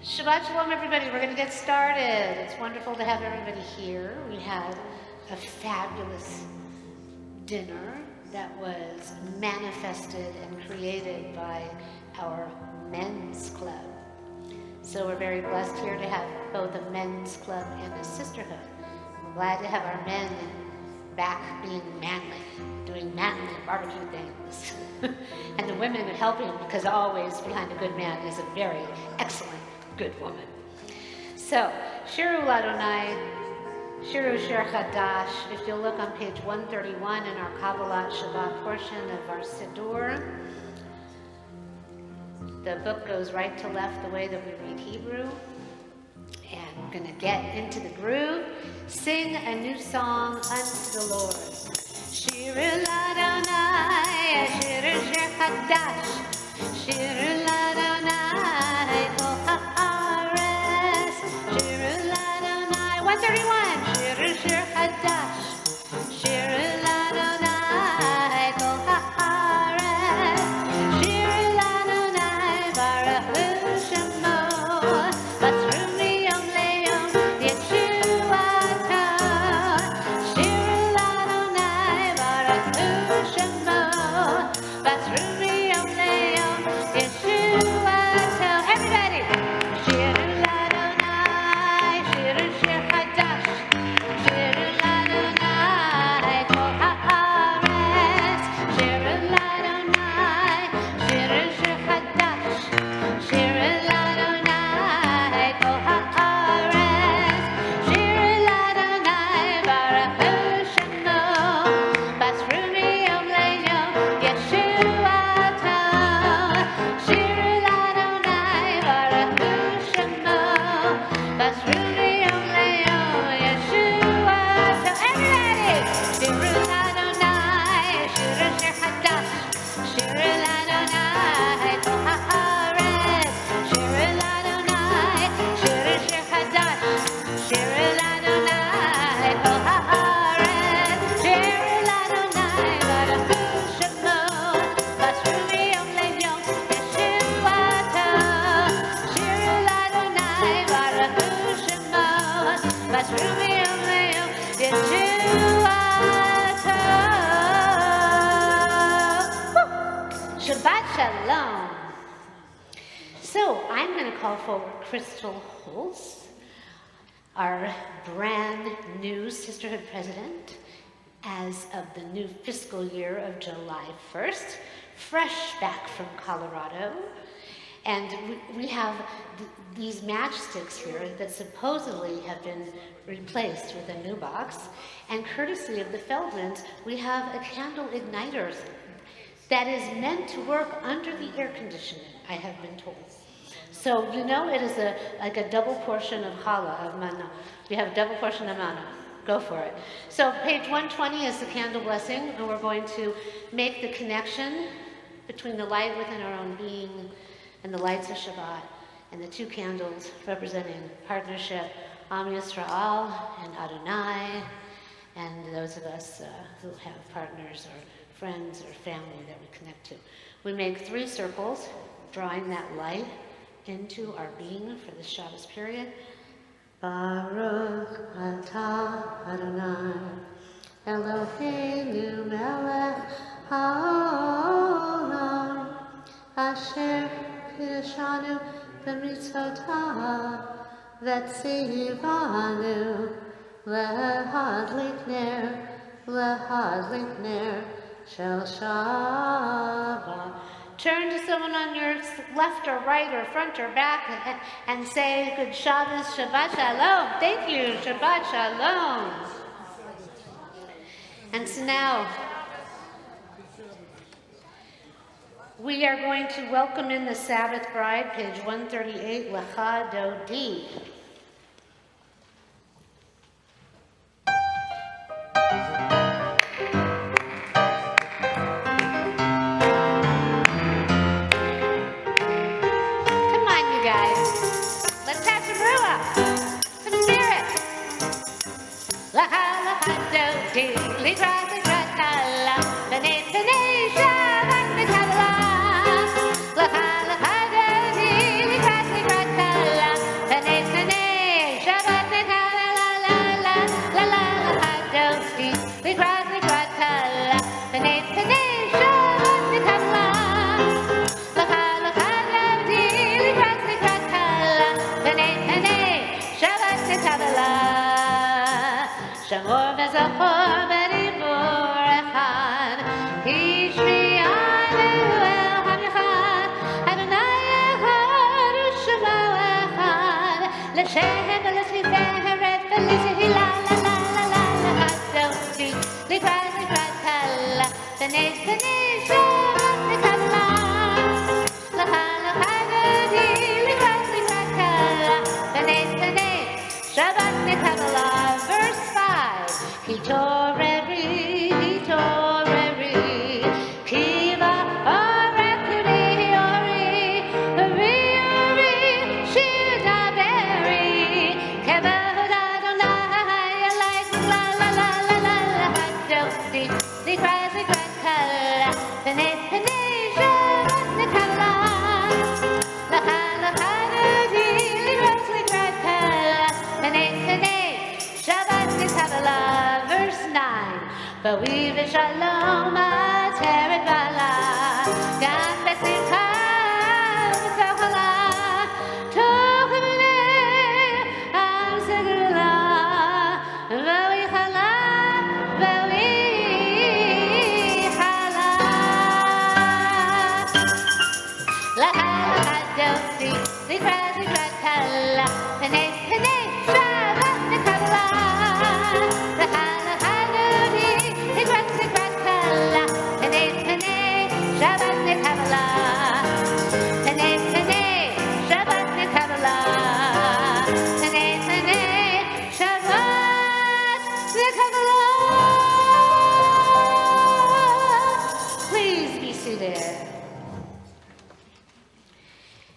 Shabbat Shalom, everybody. We're going to get started. It's wonderful to have everybody here. We had a fabulous dinner that was manifested and created by our men's club. So we're very blessed here to have both a men's club and a sisterhood. We're glad to have our men back being manly, doing manly barbecue things. And the women are helping, because always behind a good man is a very excellent good woman. So, Shiru Ladonai, Shiru Shir Chadash. If you'll look on page 131 in our Kabbalat Shabbat portion of our Siddur, the book goes right to left the way that we read Hebrew. And we're going to get into the groove. Sing a new song unto the Lord. Shiru Ladonai, Shiru Shir Chadash, Shiru Ladonai, Kol ha'aretz, Shiru Ladonai, 131, Shiru Shir Chadash, Shiru Ladonai, Kol ha'aretz, Shiru Ladonai, Baruch Hu Shemo, Basru miyom leyom, Yeshuato, Shiru Ladonai, Baruch Hu Shemo, Basru miyom leyom, Yeshuato. Everybody! Shiru Ladonai, Shiru Shir Chadash, Shiru Ladonai, Kol ha'aretz, Shiru Ladonai, Shiru Shir Chadash, Shiru Ladonai, Kol ha'aretz, Shiru Ladonai, Baruch Hu Shemo, Basru miyom leyom, Yeshuato, Shiru Ladonai, Baruch Hu Shemo, Basru miyom leyom, Yeshuato. Everybody! Shiru Ladonai, Shiru Shir Chadash, Shiru Ladonai, Kol ha'aretz, Shiru Ladonai, Shiru Shir Chadash, Shiru Ladonai, Kol ha'aretz, Shiru Ladonai, Baruch Hu Shemo, Basru miyom leyom, Yeshuato, Shiru Ladonai, Baruch Hu Shemo, Basru miyom leyom, Yeshuato. Shabbat Shalom. So I'm going to call forward Crystal Holtz, our brand new sisterhood president as of the new fiscal year of July 1st, fresh back from Colorado. And we have these matchsticks here that supposedly have been replaced with a new box. And courtesy of the Feldmans, we have a candle igniter that is meant to work under the air conditioning, I have been told. So, you know, it is like a double portion of challah, of manna. We have a double portion of manna. Go for it. So page 120 is the candle blessing, and we're going to make the connection between the light within our own being and the lights of Shabbat, and the two candles representing partnership, Am Yisrael and Adonai, and those of us who have partners or friends or family that we connect to. We make 3 circles, drawing that light into our being for this Shabbos period. Baruch atah Adonai, Eloheinu melech haolam, asher kiddushanu b'mitzvotav, v'tzivanu lehadlik ner shel Shabbat. Turn to someone on your left or right or front or back and say, good Shabbos, Shabbat Shalom. Thank you, Shabbat Shalom. And so now, we are going to welcome in the Sabbath bride, page 138, Lecha Dodi. La zachor b'dibur echad, Ishmi Aleluel Hamichad, Adonai Echad U'Shemo Echad, L'Shem L'Siferet V'L'Zihila La La La La La Hadoti, L'Ikrat Kala, B'nei B'nei Shabbat Nekabla, L'Cha L'Chadodi, L'Ikrat Kala, B'nei B'nei Shabbat Nekabla. Verse 5, Hitorevri, Hitorevri, Kiva Orekuri Ori, Ori Ori, Shidaberi, Kevod Adonai, like la la la la la la, Hadoti, Likrat Kala, B'nei B'nei Shabbat Nekabla, L'Cha L'Chadodi, Likrat Kala, B'nei B'nei Shabbat Nekabla. Verse 9, Bawi v'shalom ateret bala, Gam b'simcha v'tochela, Tochevnei am segula, Bawi chala, Bawi chala. L'Cha L'Chadoti, L'Ikrat Kala, B'nei B'nei Shabbat Nekabla, L'Cha L'Chadodi, L'Ikrat Kala, B'nei B'nei Shabbat Nekabla, B'nei B'nei Shabbat Nekabla, B'nei B'nei Shabbat Nekabla. Please be seated.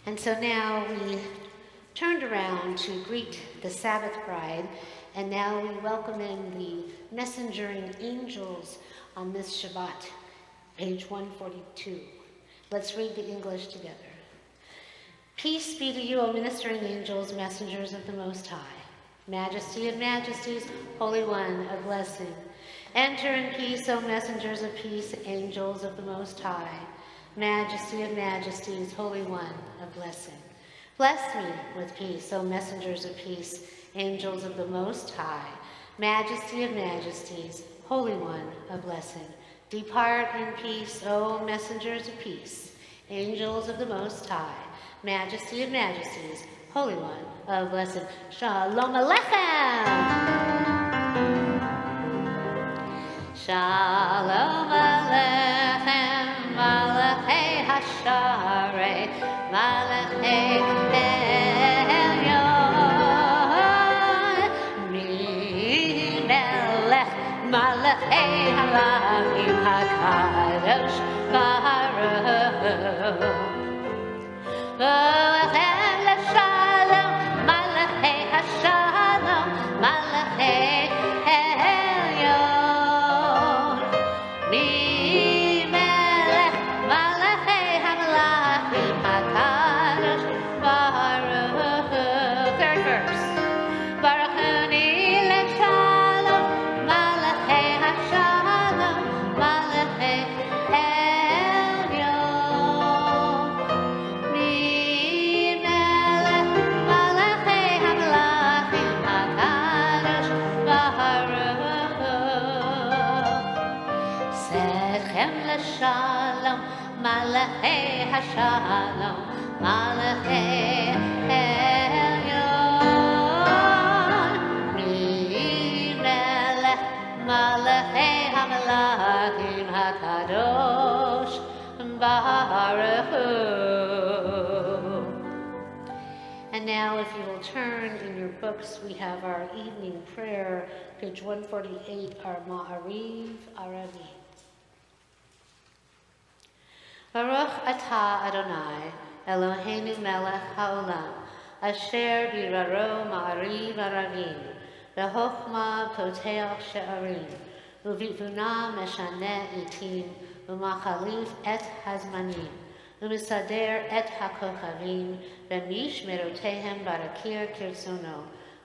And so now we turned around to greet the Sabbath bride, and now we welcome in the messengering angels on this Shabbat, page 142. Let's read the English together. Peace be to you, O ministering angels, messengers of the Most High. Majesty of majesties, Holy One, a blessing. Enter in peace, O messengers of peace, angels of the Most High. Majesty of majesties, Holy One, a blessing. Bless me with peace, O messengers of peace, angels of the Most High. Majesty of majesties, Holy One, a blessing. Depart in peace, O messengers of peace, angels of the Most High. Majesty of majesties, Holy One, a blessing. Shalom Aleichem! Shalom Aleichem, Malachei Hasharei, Malachei Elyon, Mi-melech, Malachei Halamim HaKadosh Baruch. Lachem l'shalom, Malachei Hashalom, Malachei Elyon, Mi-melech, Malachei Hamalachim HaKadosh Baruch. Third verse. Baruchuni l'shalom, Malachei Hashalom, Malachei Elyon, Mi-melech, Malachei Hamalachim HaKadosh Baruch. Sechem l'shalom, Malachei Hashalom, Malachei Elyon, Mi-melech, Malachei Hamalachim HaKadosh Baruch. And now, if you will turn in your books, we have our evening prayer, page 148, our Ma'ariv Aravi. Baruch atah Adonai, Eloheinu melech haolam, asher biraro ma'ariv aravim, bechokhma poteach she'arim, uvivuna meshane itim, umachalif et hazmanim, umisader et hakochavim, b'mishmerotehem barakir kirtzono,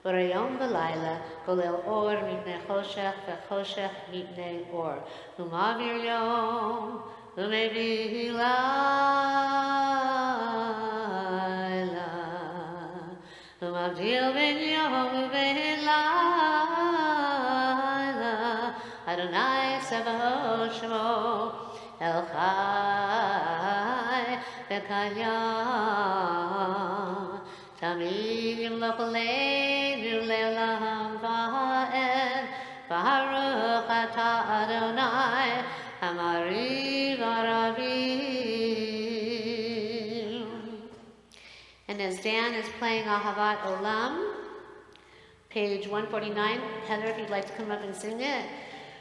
V'rayom v'layla, golel or mipnei choshech v'choshech mipnei or, umavir yom, umevih layla, umavdil ben yom u'ben layla, Adonai Bekaya Tamid Yimlochaleinu Le'olam Va'ed Baruch Atah Adonai Hamariv Aravim. And as Dan is playing Ahavat Olam, page 149, Heather, if you'd like to come up and sing it.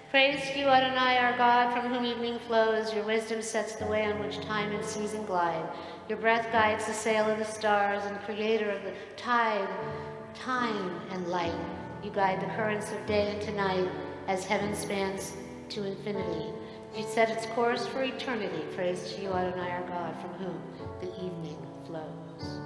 Praise to you, Adonai, our God, from whom evening flows. Your wisdom sets the way on which time and season glide. Your breath guides the sail of the stars, and creator of the tide, time, and light. You guide the currents of day into night as heaven spans to infinity. You set its course for eternity. Praise to you, Adonai, our God, from whom the evening flows.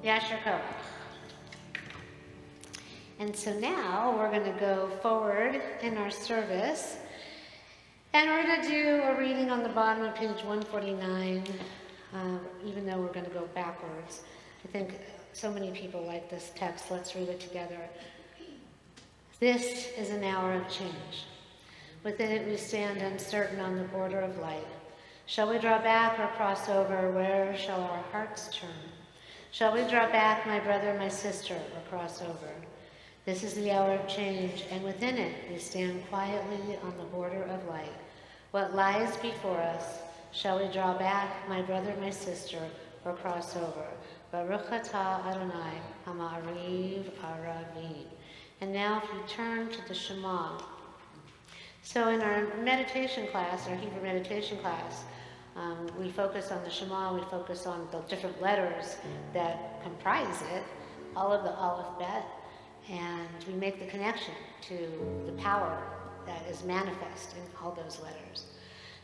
Yasher. And so now we're going to go forward in our service, and we're going to do a reading on the bottom of page 149, even though we're going to go backwards. I think so many people like this text. Let's read it together. This is an hour of change. Within it we stand uncertain on the border of light. Shall we draw back or cross over? Where shall our hearts turn? Shall we draw back, my brother, my sister, or cross over? This is the hour of change, and within it we stand quietly on the border of light. What lies before us? Shall we draw back, my brother, my sister, or cross over? Baruch atah Adonai, Hamariv Aravim. And now if you turn to the Shema. So in our meditation class, our Hebrew meditation class, we focus on the Shema, we focus on the different letters that comprise it, all of the alphabet, and we make the connection to the power that is manifest in all those letters.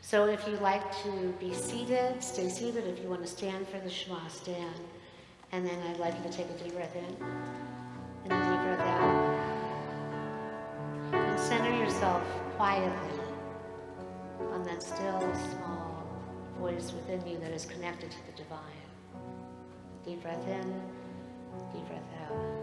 So if you like to be seated, stay seated. If you want to stand for the Shema, stand. And then I'd like you to take a deep breath in in a deep breath out. And center yourself quietly on that still, small voice within you that is connected to the divine. Deep breath in, deep breath out.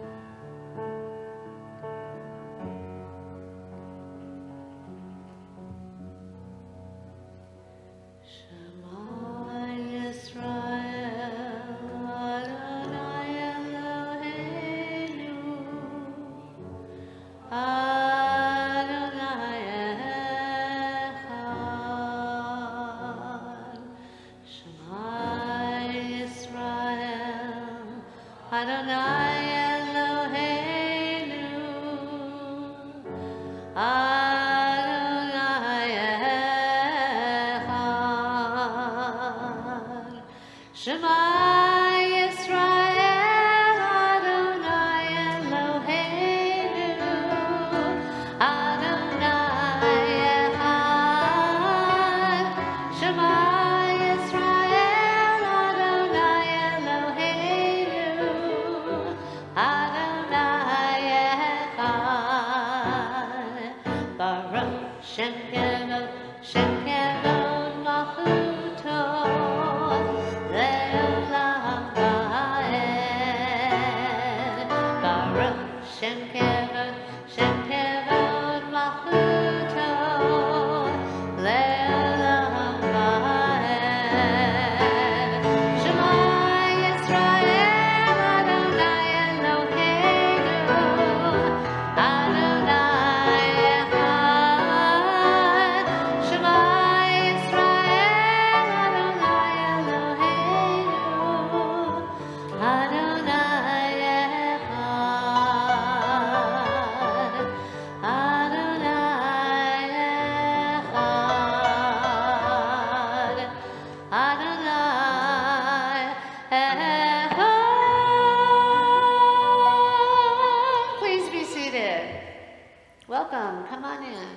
Welcome, come on in.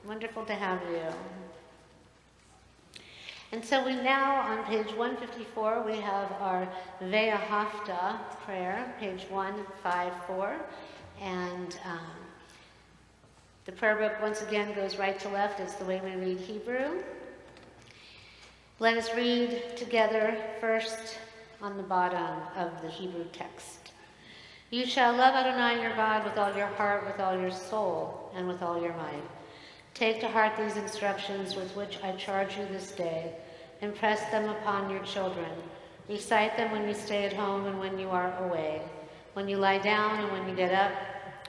Wonderful to have you. And so we now, on page 154, we have our Ve'ahavta prayer, page 154. And the prayer book, once again, goes right to left. It's the way we read Hebrew. Let us read together first on the bottom of the Hebrew text. You shall love Adonai your God with all your heart, with all your soul, and with all your might. Take to heart these instructions with which I charge you this day. Impress them upon your children. Recite them when you stay at home and when you are away, when you lie down and when you get up.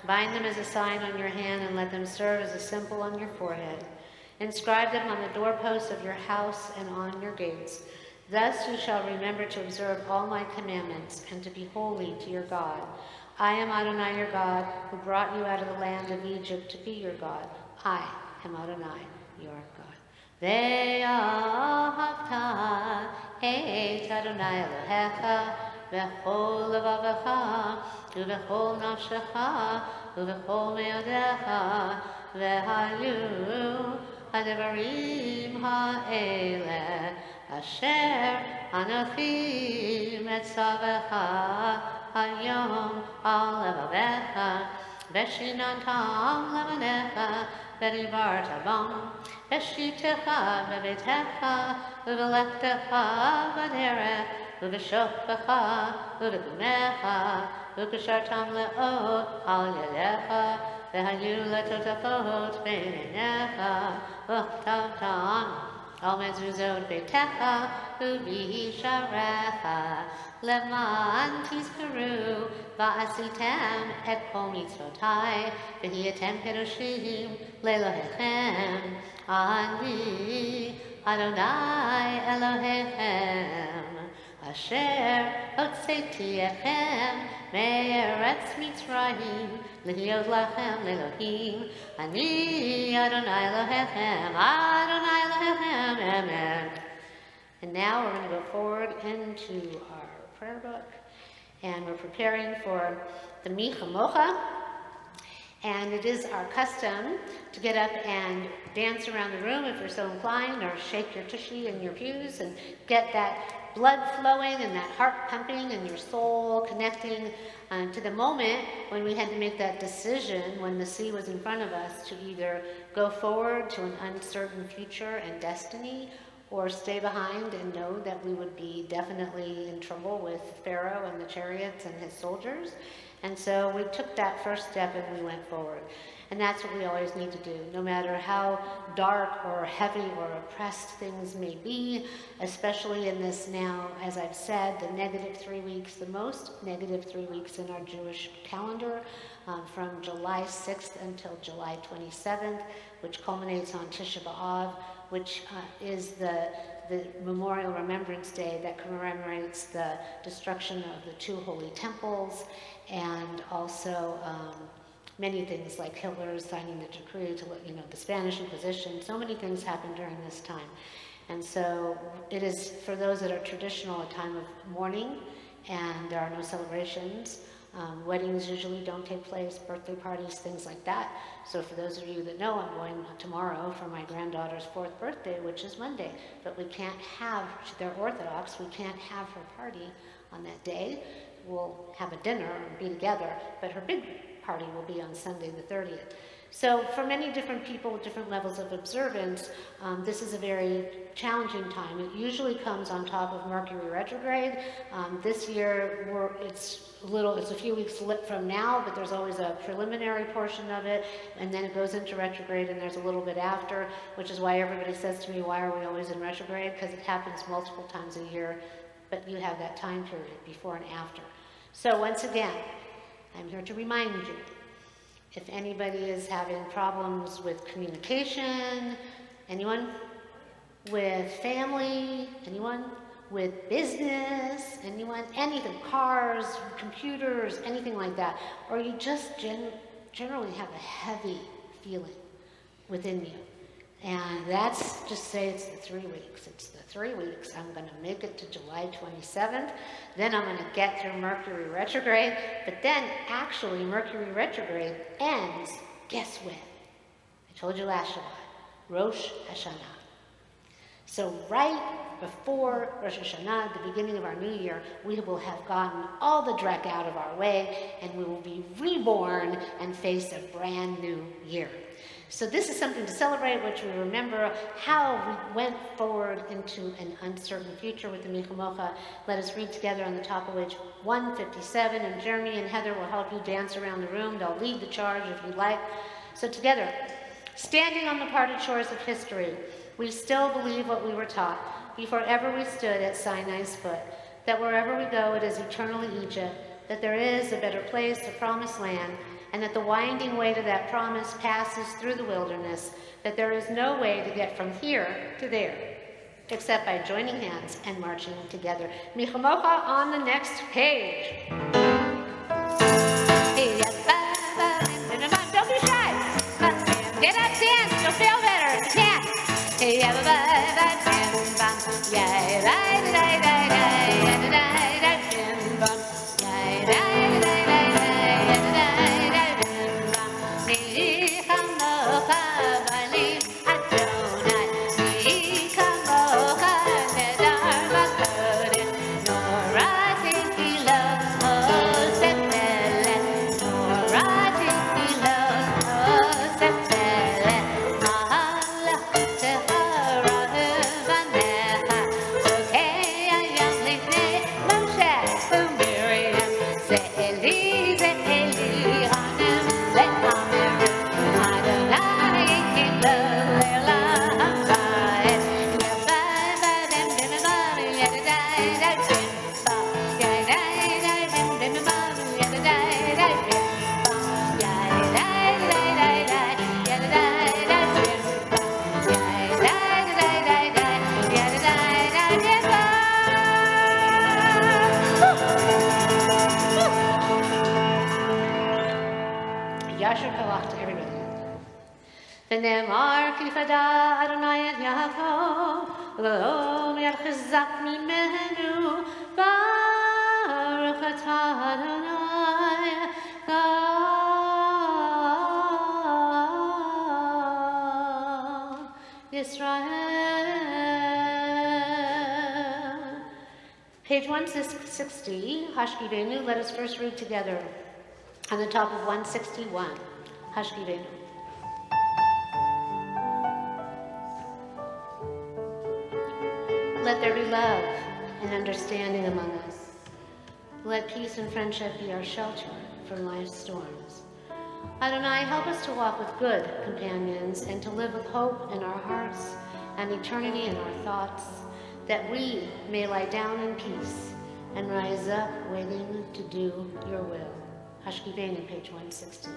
Bind them as a sign on your hand and let them serve as a symbol on your forehead. Inscribe them on the doorposts of your house and on your gates. Thus you shall remember to observe all my commandments and to be holy to your God. I am Adonai your God, who brought you out of the land of Egypt to be your God. I am Adonai your God. Ve'ahavta et Adonai Elohecha v'chol levavecha u'v'chol nafshecha u'v'chol me'odecha ve'hayu ha'devarim ha'eleh Asher Anochi Metzavecha Hayom Al Levavecha Veshinantam Levanecha Vedivarta Bam Veshitecha Vevetecha Uvelechtecha Vaderech Uveshophecha Uvegumecha Ukashartam Leot Al Yelecha Vehayu Letotafot Beinecha Uchtavtam Al mezuzot betecha ubihi sharecha leman tizkaru va'asitem et kol mitzvotai v'hiyatem kedoshim lelohechem ani Adonai Elohechem asher hotzeti echem me'eretz Mitzrayim L'hiyot lachem Elohim Ani Adonai Elohechem Adonai Elohechem Amen. And now we're going to go forward into our prayer book, and we're preparing for the Micha Mocha. And it is our custom to get up and dance around the room if you're so inclined, or shake your tushy in your pews and get that blood flowing and that heart pumping and your soul connecting to the moment when we had to make that decision when the sea was in front of us to either go forward to an uncertain future and destiny or stay behind and know that we would be definitely in trouble with Pharaoh and the chariots and his soldiers. And so we took that first step and we went forward. And that's what we always need to do, no matter how dark or heavy or oppressed things may be, especially in this now, as I've said, the negative 3 weeks, the most negative 3 weeks in our Jewish calendar, from July 6th until July 27th, which culminates on Tisha B'Av, which is the Memorial Remembrance Day that commemorates the destruction of the 2 holy temples, and also many things like Hitler signing the decree to, the Spanish Inquisition. So many things happened during this time. And so it is, for those that are traditional, a time of mourning, and there are no celebrations. Weddings usually don't take place, birthday parties, things like that. So for those of you that know, I'm going tomorrow for my granddaughter's 4th birthday, which is Monday. But we can't have, they're Orthodox, we can't have her party on that day. We'll have a dinner and be together, but her big party will be on Sunday the 30th. So for many different people with different levels of observance, this is a very challenging time. It usually comes on top of Mercury retrograde. This year, it's a few weeks from now, but there's always a preliminary portion of it, and then it goes into retrograde, and there's a little bit after, which is why everybody says to me, why are we always in retrograde? Because it happens multiple times a year, but you have that time period before and after. So once again, I'm here to remind you, if anybody is having problems with communication, anyone? With family, anyone? With business, anyone? Anything, cars, computers, anything like that. Or you just generally have a heavy feeling within you. And that's, just say it's the 3 weeks. It's the 3 weeks. I'm going to make it to July 27th. Then I'm going to get through Mercury retrograde. But then, actually, Mercury retrograde ends, guess when? I told you last Shabbat, Rosh Hashanah. So right before Rosh Hashanah, the beginning of our new year, we will have gotten all the dreck out of our way, and we will be reborn and face a brand new year. So this is something to celebrate, which we remember how we went forward into an uncertain future with the Michamocha. Let us read together on the top of which 157, and Jeremy and Heather will help you dance around the room. They'll lead the charge if you'd like. So together, standing on the parted shores of history, we still believe what we were taught before ever we stood at Sinai's foot, that wherever we go it is eternally Egypt, that there is a better place, a promised land, and that the winding way to that promise passes through the wilderness, that there is no way to get from here to there, except by joining hands and marching together. Michamocha on the next page. Don't be shy. Get up, dance. You'll feel better if you can. ונאמר כי פדה אדוני את יעקב ולא ירחק ממנו ברוך אתה אדוני God ישראל Page 160, Hashkivenu, let us first read together on the top of 161. Hashkivenu. Let there be love and understanding among us. Let peace and friendship be our shelter from life's storms. Adonai, help us to walk with good companions and to live with hope in our hearts and eternity in our thoughts, that we may lie down in peace and rise up waiting to do your will. Hashkivenu, page 160.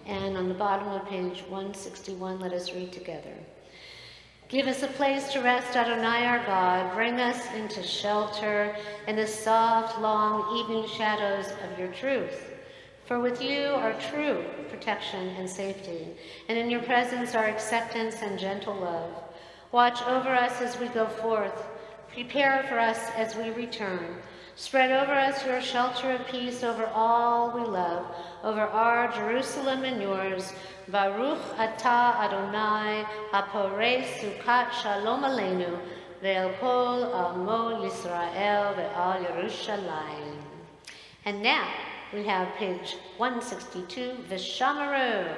And on the bottom of page 161, let us read together. Give us a place to rest, Adonai our God. Bring us into shelter in the soft, long evening shadows of your truth. For with you are true protection and safety, and in your presence are acceptance and gentle love. Watch over us as we go forth. Prepare for us as we return. Spread over us your shelter of peace over all we love, over our Jerusalem and yours. Baruch atah Adonai, haporei sukat shalom aleinu, ve'el kol amo Yisrael ve'al Yerushalayim. And now we have page 162, V'shamaru.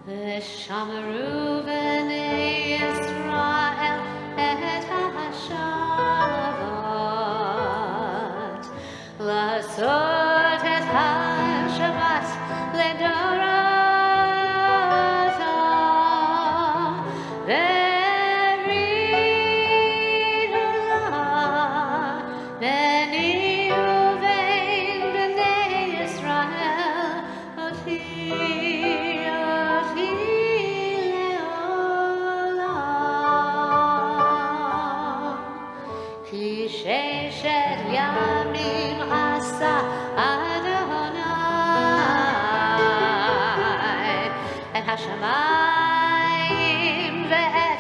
V'shamaru b'nei Yisrael et ha-Shabbat, l'asot et ha-Shabbat l'edorata, ve'rid olah b'ni uvein b'nei Yisrael oti. Hashamayim ve'et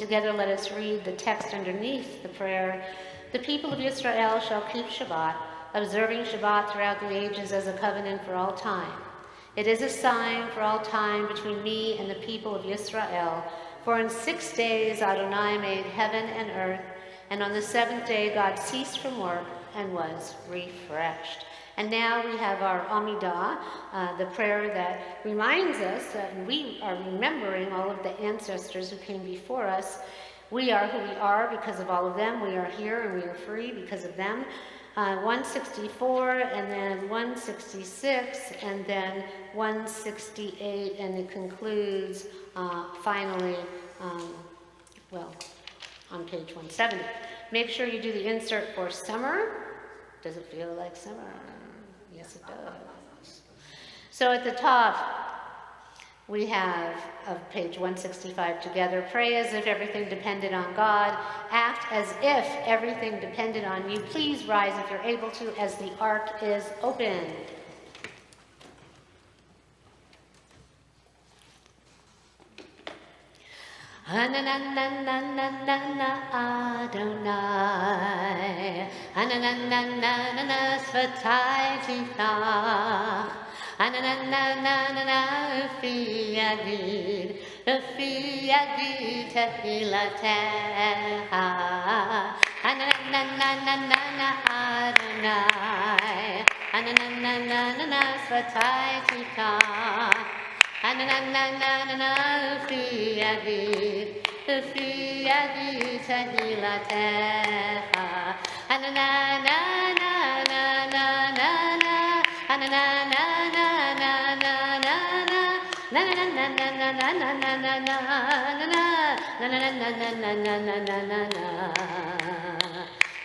together let us read the text underneath the prayer. The people of Israel shall keep Shabbat, observing Shabbat throughout the ages as a covenant for all time. It is a sign for all time between me and the people of Israel. For in 6 days Adonai made heaven and earth, and on the seventh day God ceased from work and was refreshed. And now we have our Amidah, the prayer that reminds us that we are remembering all of the ancestors who came before us. We are who we are because of all of them. We are here and we are free because of them. 164 and then 166 and then 168, and it concludes finally, on page 170. Make sure you do the insert for summer. Does it feel like summer? Yes, it does. So at the top, we have of page 165 together. Pray as if everything depended on God. Act as if everything depended on you. Please rise if you're able to as the ark is opened. Anananananana Adonai, Anananananana Svatai Tifach, Anananananana Ufi Yadid Tehilatecha, Anananananana Adonai, Anananananana Svatai Tifach, Ananananana Ufi Yadid Tehilatecha,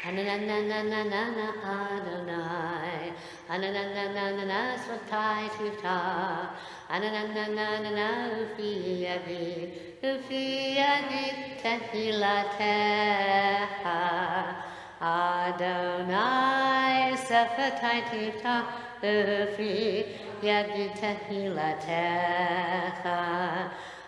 Anananananana, Adonai, Ananananana Svatai Tifach, Ananananana Ufi Yadid Tehilatecha, Adonai Svatai Tifach, Ufi Yadid Tehilatecha,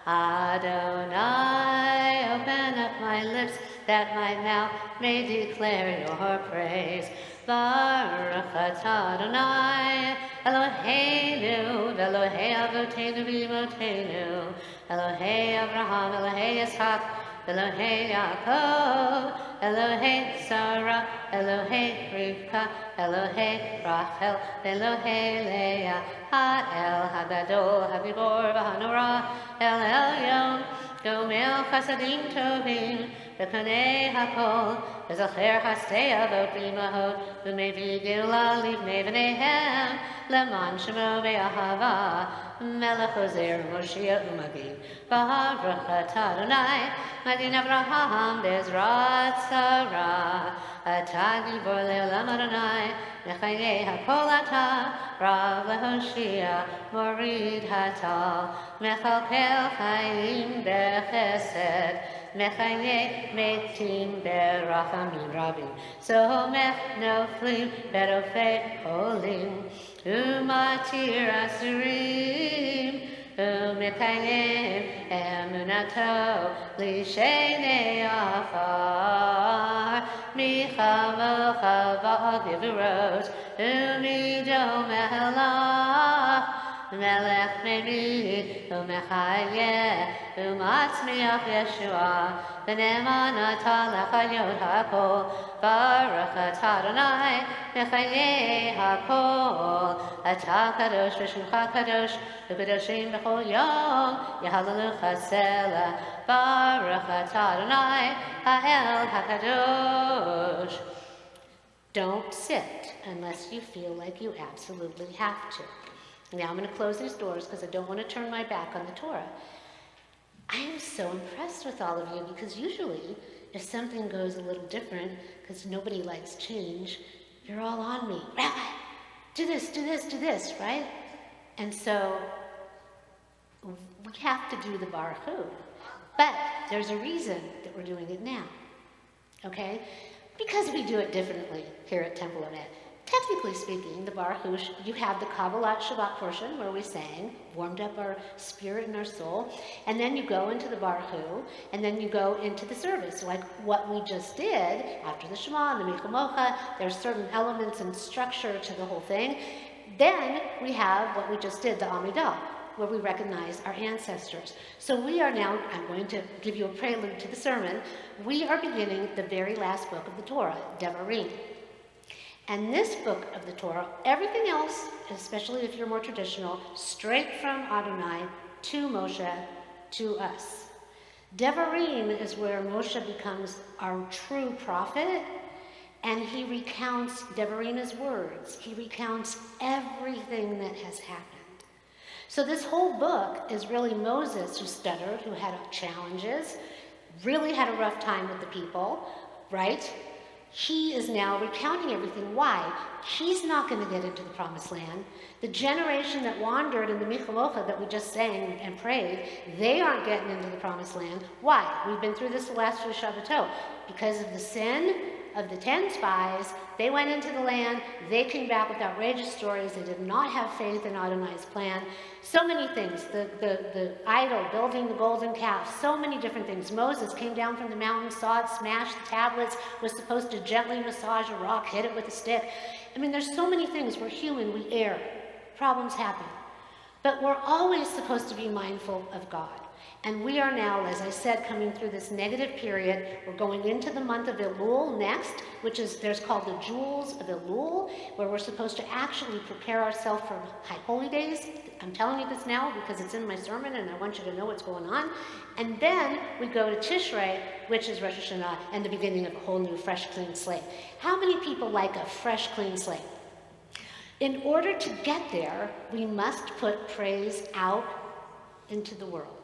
Adonai, open up my lips that my mouth may declare your praise. Baruch atah Adonai, Eloheinu, Elohei Avotenu v'Imotenu, Elohei Abraham, Elohei Yitzchak, Elohei Yaakov, Elohei Sarah, Elohei Rivka, Elohei Rachel, Elohei Leah, Ha'el Hagadol, Habibor, V'Hanora, El Elyon, Gomel Chasadim Tovim, V'Kanei Hakol, V'Zacher Hastei Avot B'Imahot, V'Mevi Gila Livnei V'Nehem, Leman Shemo V'Ahava, Melech Ozer Moshiach Umagid, Baruch atah Adonai, Magin Avraham Bezrat Sarah, Atah Gibor Le'olam Adonai, Mechayei Hakol Atah, Rav Lehoshia, Morid Hatal, Mechalkel Chaim Bechesed, Mechayei Metim Berachamim Rabim, Somech Noflim Berofei Olim, Umatir Asurim, Umekayim Emunato Lishenei Afar, Michamo Chavah Givrot, Umido Melach, Melech Meri, Umechayeh, Umatzmiach Yeshua, V'neman atah l'chayot hakol, Baruch atah Adonai, Mechayeh hakol, Atah kadosh v'shemcha kadosh, V'kadoshim b'chol yom, Yehalalucha selah, Baruch atah Adonai, Ha'el hakadosh. Don't sit unless you feel like you absolutely have to. Now I'm going to close these doors because I don't want to turn my back on the Torah. I am so impressed with all of you because usually if something goes a little different, because nobody likes change, you're all on me. Rabbi, do this, right? And so we have to do the Baruch Hu. But there's a reason that we're doing it now, okay? Because we do it differently here at Temple Emet. technically speaking, the Baruch, you have the Kabbalat Shabbat portion where we sang, warmed up our spirit and our soul, and then you go into the Baruch, and then you go into the service. So like what we just did after the Shema and the Michal Mocha, there's certain elements and structure to the whole thing. Then we have what we just did, the Amidah, where we recognize our ancestors. So we are now, I'm going to give you a prelude to the sermon, we are beginning the very last book of the Torah, Devarim. And this book of the Torah, everything else, especially if you're more traditional, straight from Adonai to Moshe, to us. Devarim is where Moshe becomes our true prophet, and he recounts Devarim words. He recounts everything that has happened. So this whole book is really Moses, who stuttered, who had challenges, really had a rough time with the people, right? He is now recounting everything. Why? He's not going to get into the promised land. The generation that wandered in the Michal Mocha that we just sang and prayed, they aren't getting into the promised land. Why? We've been through this the last few Shabbatot. Because of the sin of the 10 spies, they went into the land, they came back with outrageous stories, they did not have faith in Adonai's plan. So many things, the idol, building the golden calf, so many different things. Moses came down from the mountain, saw it, smashed the tablets, was supposed to gently massage a rock, hit it with a stick. I mean, there's so many things. We're human, we err, problems happen. But we're always supposed to be mindful of God. And we are now, as I said, coming through this negative period. We're going into the month of Elul next, which is, there's called the Jewels of Elul, where we're supposed to actually prepare ourselves for High Holy Days. I'm telling you this now because it's in my sermon and I want you to know what's going on. And then we go to Tishrei, which is Rosh Hashanah, and the beginning of a whole new fresh, clean slate. How many people like a fresh, clean slate? In order to get there, we must put praise out into the world.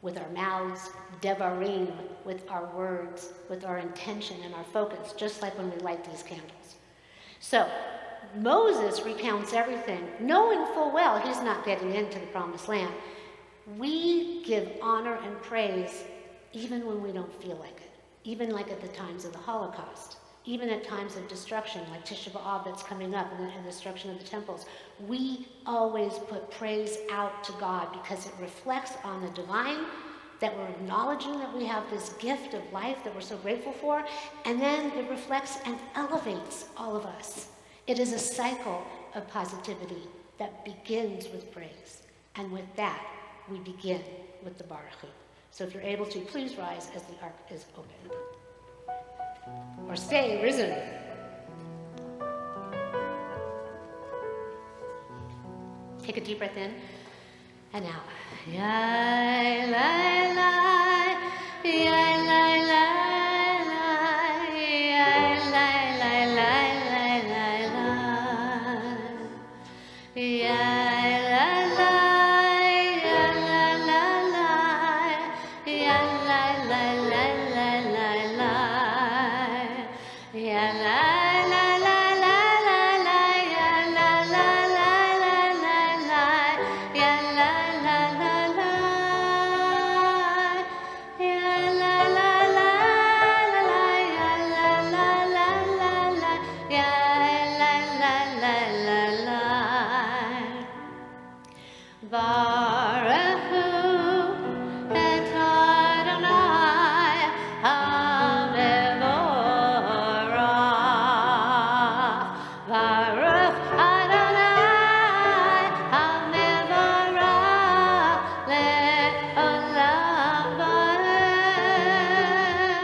With our mouths, devarim, with our words, with our intention and our focus, just like when we light these candles. So, Moses recounts everything, knowing full well he's not getting into the promised land. We give honor and praise even when we don't feel like it, even like at the times of the Holocaust, even at times of destruction, like Tisha B'Av that's coming up and the destruction of the temples. We always put praise out to God because it reflects on the divine, that we're acknowledging that we have this gift of life that we're so grateful for, and then it reflects and elevates all of us. It is a cycle of positivity that begins with praise. And with that, we begin with the Baruch Hu. So if you're able to, please rise as the ark is opened. Or stay risen. Take a deep breath in and out. Yai, lai, lai, yai, lai, lai, lai, yai, lai, lai, lai, lai, lai, lai, yai, lai, lai, yai, lai, lai, lai, yai, lai, lai, lai, lai, lai, lai. Ya la la la la la la, ya la la la la la la, ya la la la la, ya la la la la la, ya la la la la la, ya la la la la la. Baruch Hu et Adonai HaMevorach. Baruch Adonai HaMevorach le'olam va'ed.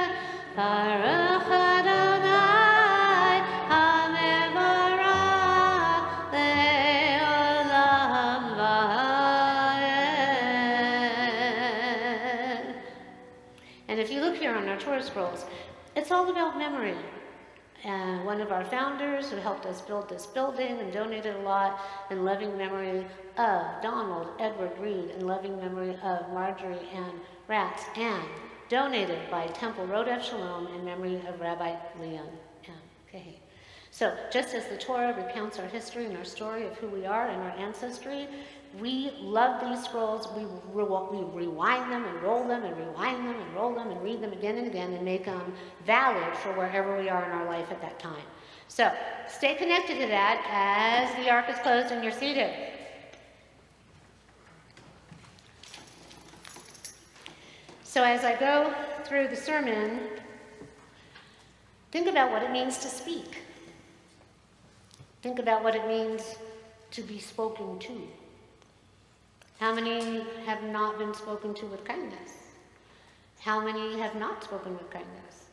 Baruch Adonai HaMevorach le'olam va'ed. And if you look here on our Torah scrolls, it's all about memory. One of our founders who helped us build this building and donated a lot, in loving memory of Donald Edward Reed, in loving memory of Marjorie Ann Ratz, and donated by Temple Rodef Shalom in memory of Rabbi Leon M. Kehi. So just as the Torah recounts our history and our story of who we are and our ancestry, we love these scrolls. We rewind them and roll them and rewind them and roll them and read them again and again and make them valid for wherever we are in our life at that time. So stay connected to that as the ark is closed and you're seated. So as I go through the sermon, think about what it means to speak. Think about what it means to be spoken to. How many have not been spoken to with kindness? How many have not spoken with kindness?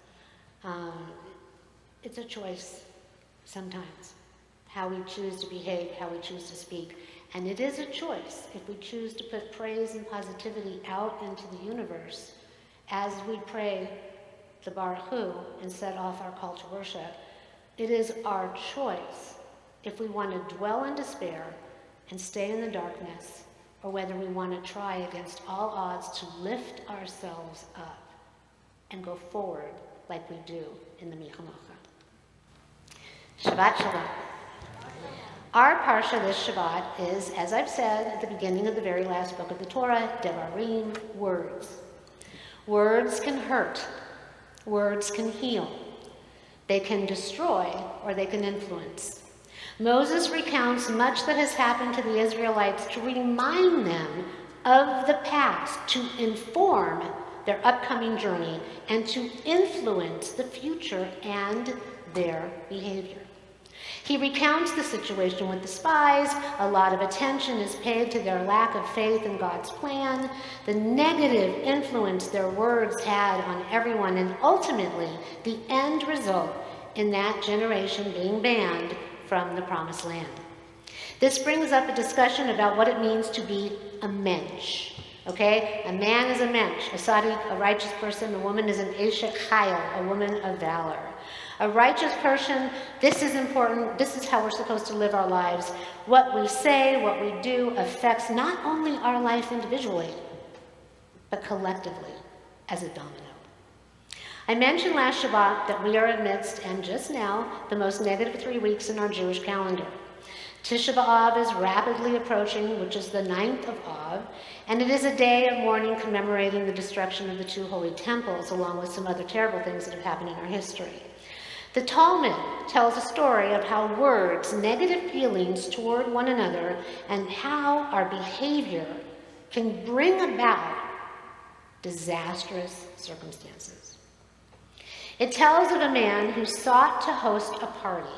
It's a choice sometimes, how we choose to behave, how we choose to speak. And it is a choice if we choose to put praise and positivity out into the universe as we pray the Baruch Hu and set off our call to worship. It is our choice if we want to dwell in despair and stay in the darkness, or whether we want to try against all odds to lift ourselves up and go forward like we do in the Milchamocha. Shabbat Shalom. Our parsha this Shabbat is, as I've said at the beginning of the very last book of the Torah, Devarim, words. Words can hurt. Words can heal. They can destroy or they can influence. Moses recounts much that has happened to the Israelites to remind them of the past, to inform their upcoming journey, and to influence the future and their behavior. He recounts the situation with the spies. A lot of attention is paid to their lack of faith in God's plan, the negative influence their words had on everyone, and ultimately the end result in that generation being banned from the Promised Land. This brings up a discussion about what it means to be a mensch. Okay? A man is a mensch, a tzaddik, a righteous person. A woman is an eshet chayil, a woman of valor. A righteous person, this is important. This is how we're supposed to live our lives. What we say, what we do affects not only our life individually, but collectively as a domino. I mentioned last Shabbat that we are amidst, and just now, the most negative 3 weeks in our Jewish calendar. Tisha B'Av is rapidly approaching, which is the 9th of Av, and it is a day of mourning commemorating the destruction of the 2 holy temples, along with some other terrible things that have happened in our history. The Talmud tells a story of how words, negative feelings toward one another, and how our behavior can bring about disastrous circumstances. It tells of a man who sought to host a party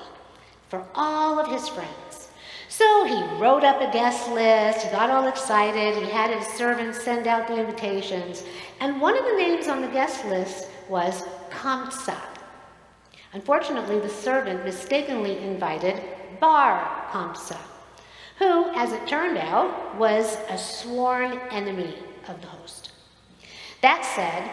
for all of his friends. So he wrote up a guest list, he got all excited, he had his servants send out the invitations, and one of the names on the guest list was Kamsa. Unfortunately, the servant mistakenly invited Bar Kamsa, who, as it turned out, was a sworn enemy of the host. That said,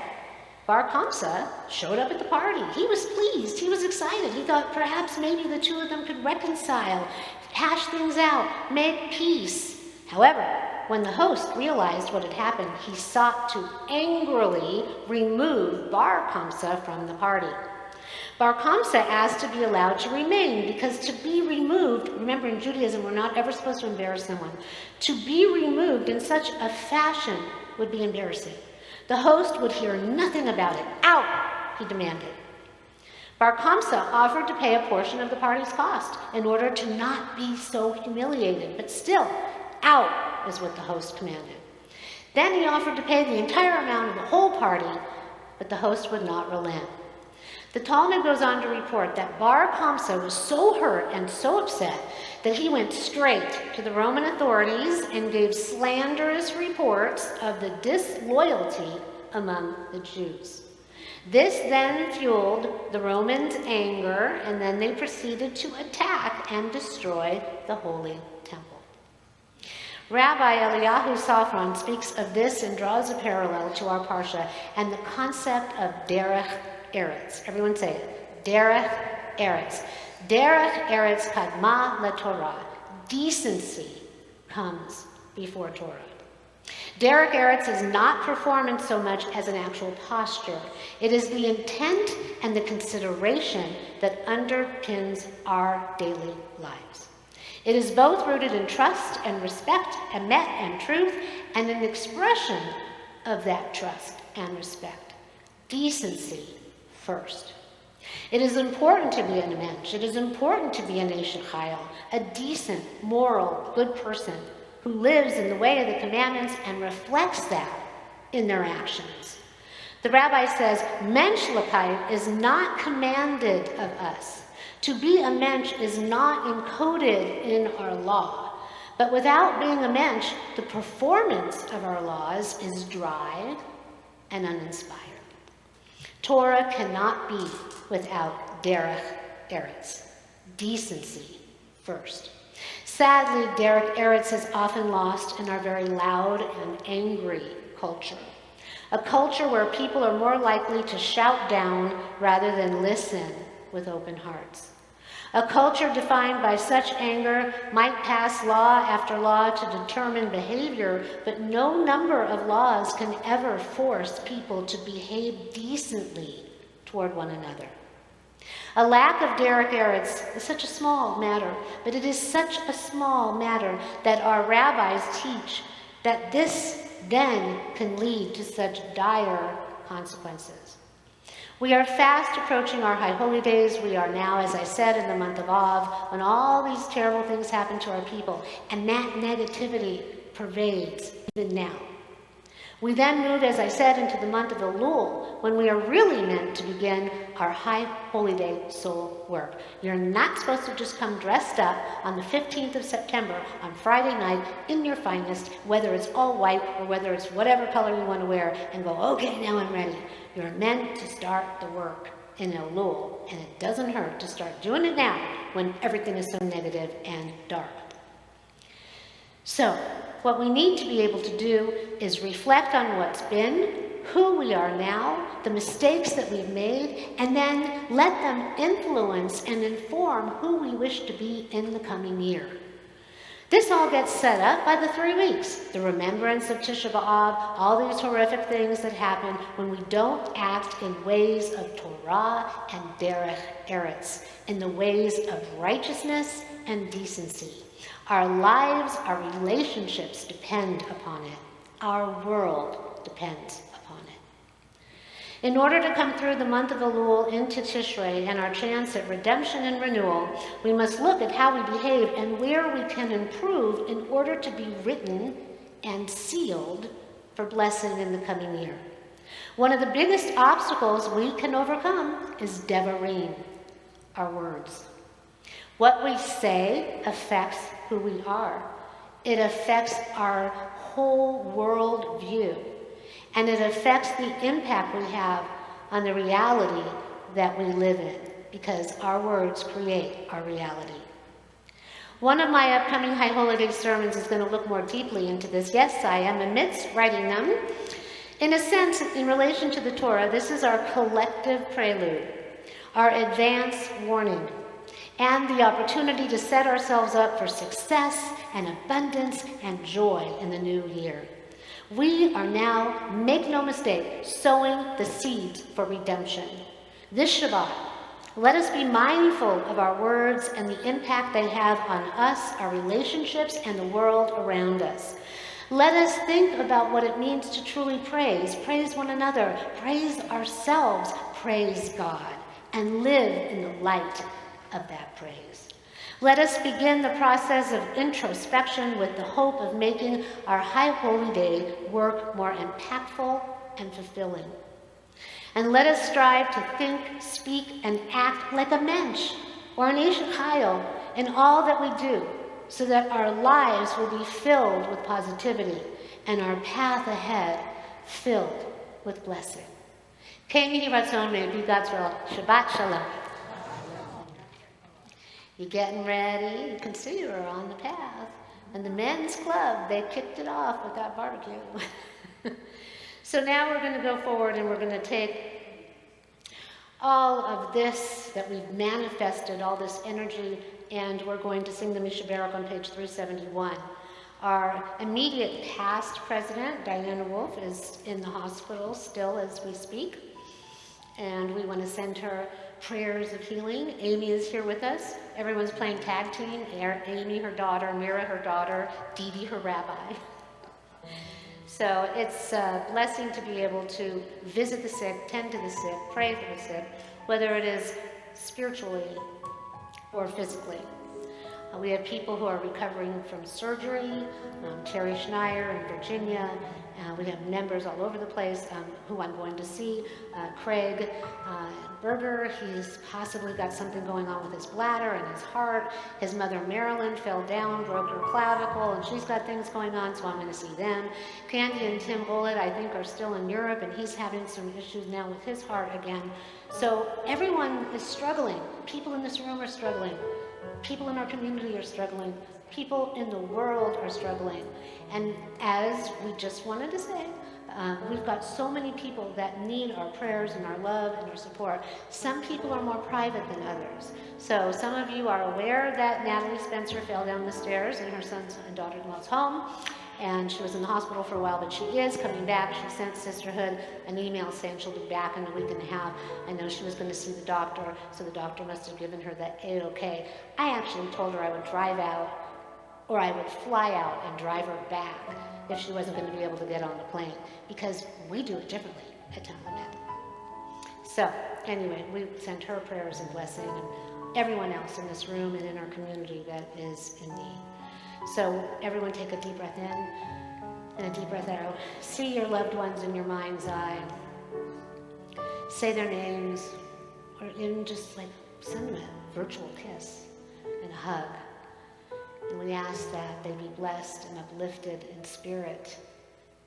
Bar Kamsa showed up at the party. He was pleased. He was excited. He thought perhaps maybe the two of them could reconcile, hash things out, make peace. However, when the host realized what had happened, he sought to angrily remove Bar Kamsa from the party. Bar Kamsa asked to be allowed to remain, because to be removed, remember in Judaism we're not ever supposed to embarrass someone, to be removed in such a fashion would be embarrassing. The host would hear nothing about it. Out, he demanded. Bar Kamsa offered to pay a portion of the party's cost in order to not be so humiliated, but still, out is what the host commanded. Then he offered to pay the entire amount of the whole party, but the host would not relent. The Talmud goes on to report that Bar Kamsa was so hurt and so upset that he went straight to the Roman authorities and gave slanderous reports of the disloyalty among the Jews. This then fueled the Romans' anger, and then they proceeded to attack and destroy the Holy Temple. Rabbi Eliyahu Safran speaks of this and draws a parallel to our Parsha and the concept of derech eretz. Everyone say it. Derech eretz. Derech eretz kadma leTorah. Decency comes before Torah. Derech eretz is not performance so much as an actual posture. It is the intent and the consideration that underpins our daily lives. It is both rooted in trust and respect, emet and truth, and an expression of that trust and respect. Decency first. It is important to be an Emet. It is important to be an Eshet Chayil, a decent, moral, good person who lives in the way of the commandments and reflects that in their actions. The rabbi says, menschlichkeit is not commanded of us. To be a mensch is not encoded in our law. But without being a mensch, the performance of our laws is dry and uninspired. Torah cannot be without derech eretz, decency first. Sadly, derech eretz is often lost in our very loud and angry culture. A culture where people are more likely to shout down rather than listen with open hearts. A culture defined by such anger might pass law after law to determine behavior, but no number of laws can ever force people to behave decently toward one another. A lack of derech eretz is such a small matter, but it is such a small matter that our rabbis teach that this then can lead to such dire consequences. We are fast approaching our high holy days. We are now, as I said, in the month of Av, when all these terrible things happen to our people, and that negativity pervades even now. We then move, as I said, into the month of Elul, when we are really meant to begin our high holy day soul work. You're not supposed to just come dressed up on the 15th of September on Friday night in your finest, whether it's all white or whether it's whatever color you want to wear, and go, okay, now I'm ready. You're meant to start the work in Elul, and it doesn't hurt to start doing it now when everything is so negative and dark. So, what we need to be able to do is reflect on what's been, who we are now, the mistakes that we've made, and then let them influence and inform who we wish to be in the coming year. This all gets set up by the 3 weeks, the remembrance of Tisha B'Av, all these horrific things that happen when we don't act in ways of Torah and derech eretz, in the ways of righteousness and decency. Our lives, our relationships depend upon it. Our world depends upon it. In order to come through the month of Elul into Tishrei and our chance at redemption and renewal, we must look at how we behave and where we can improve in order to be written and sealed for blessing in the coming year. One of the biggest obstacles we can overcome is Devarim, our words. What we say affects who we are. It affects our whole world view, and it affects the impact we have on the reality that we live in, because our words create our reality. One of my upcoming High Holy Day sermons is going to look more deeply into this. Yes, I am amidst writing them. In a sense, in relation to the Torah, this is our collective prelude, our advance warning, and the opportunity to set ourselves up for success and abundance and joy in the new year. We are now, make no mistake, sowing the seeds for redemption. This Shabbat, let us be mindful of our words and the impact they have on us, our relationships, and the world around us. Let us think about what it means to truly praise one another, praise ourselves, praise God, and live in the light of that praise. Let us begin the process of introspection with the hope of making our High Holy Day work more impactful and fulfilling. And let us strive to think, speak, and act like a mensch or an Eshet Chayil in all that we do, so that our lives will be filled with positivity and our path ahead filled with blessing. K'nei Ratzon, may it be God's will. Shabbat Shalom. You're getting ready. You can see you're on the path. And the men's club, they kicked it off with that barbecue. So now we're going to go forward and we're going to take all of this that we've manifested, all this energy, and we're going to sing the Misha Barak on page 371. Our immediate past president, Diana Wolf, is in the hospital still as we speak. And we want to send her prayers of healing. Amy is here with us. Everyone's playing tag team. Amy, her daughter, Mira, her daughter, Dee Dee, her rabbi. So it's a blessing to be able to visit the sick, tend to the sick, pray for the sick. whether it is spiritually or physically. We have people who are recovering from surgery, Terry Schneier in Virginia. We have members all over the place who I'm going to see. Craig Berger, he's possibly got something going on with his bladder and his heart. His mother Marilyn fell down, broke her clavicle, and she's got things going on, so I'm going to see them. Candy and Tim Bullitt, I think, are still in Europe, and he's having some issues now with his heart again. So everyone is struggling. People in this room are struggling. People in our community are struggling. People in the world are struggling. And as we just wanted to say, we've got so many people that need our prayers and our love and our support. Some people are more private than others. So some of you are aware that Natalie Spencer fell down the stairs in her son's and daughter-in-law's home. And she was in the hospital for a while, but she is coming back. She sent Sisterhood an email saying she'll be back in a week and a half. I know she was going to see the doctor, so the doctor must have given her the A-OK. I actually told her I would drive out, or I would fly out and drive her back if she wasn't going to be able to get on the plane, because we do it differently at Emet. So anyway, we send her prayers and blessing, and everyone else in this room and in our community that is in need. So everyone take a deep breath in and a deep breath out. See your loved ones in your mind's eye. Say their names, or even just like send them a virtual kiss and a hug. And we ask that they be blessed and uplifted in spirit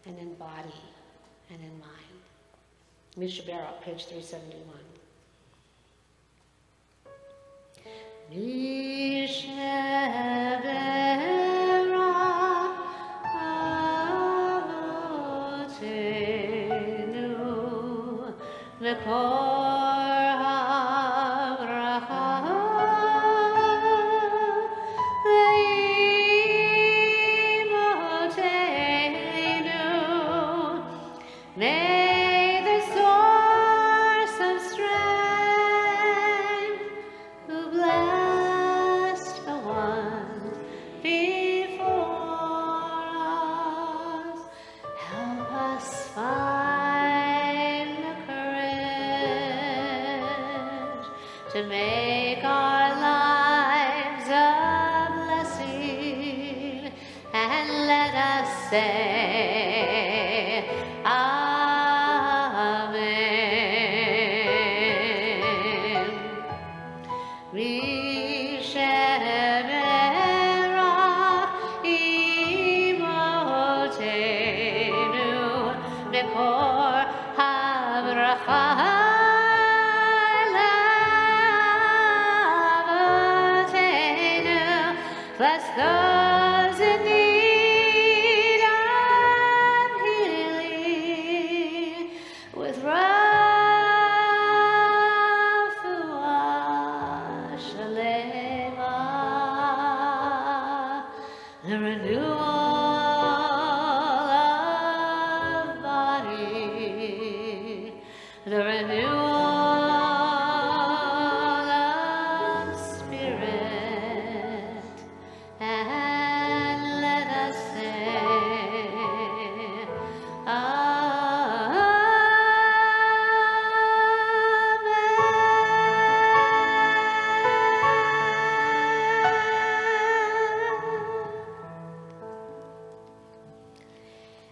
and in body and in mind. Misha Barak, page 371. May the source of strength, who blessed the ones before us, help us find the courage to make our lives a blessing, and let us say, bless those in need of healing with Refuah Shalema, the renewal of body, the renewal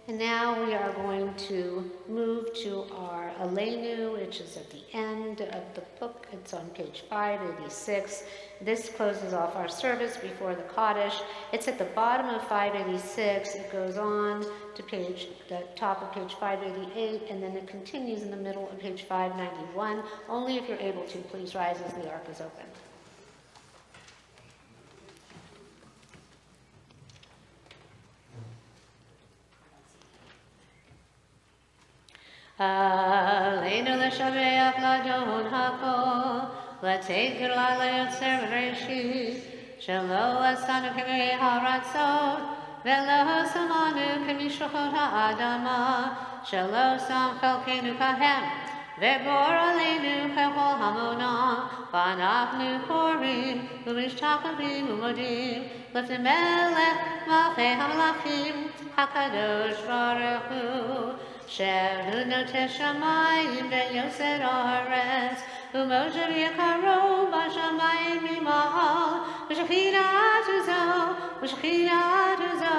And now we are going to move to our Aleinu, which is at the end of the book. It's on page 586. This closes off our service before the Kaddish. It's at the bottom of 586. It goes on to the top of page 588, and then it continues in the middle of page 591. Only if you're able to, please rise as the ark is open. Aleinu l'shabeach l'adon hakol, l'teiker l'yotzer b'reishit, shelo asanu k'mei haratzot, velo samanu k'mishuchot ha'adama, shelo sam chelkenu kahem, ve'gor aleinu k'chol hamona, v'anachnu korim, u'mishtachavim u'modim, l'temelech malchei hamalachim, hakadosh baruch hu, Shehu notesh shamayim ve'yoser haaretz, ומשה יקרו בשמיים ממעל, ושכינת זו, ושכינת זו,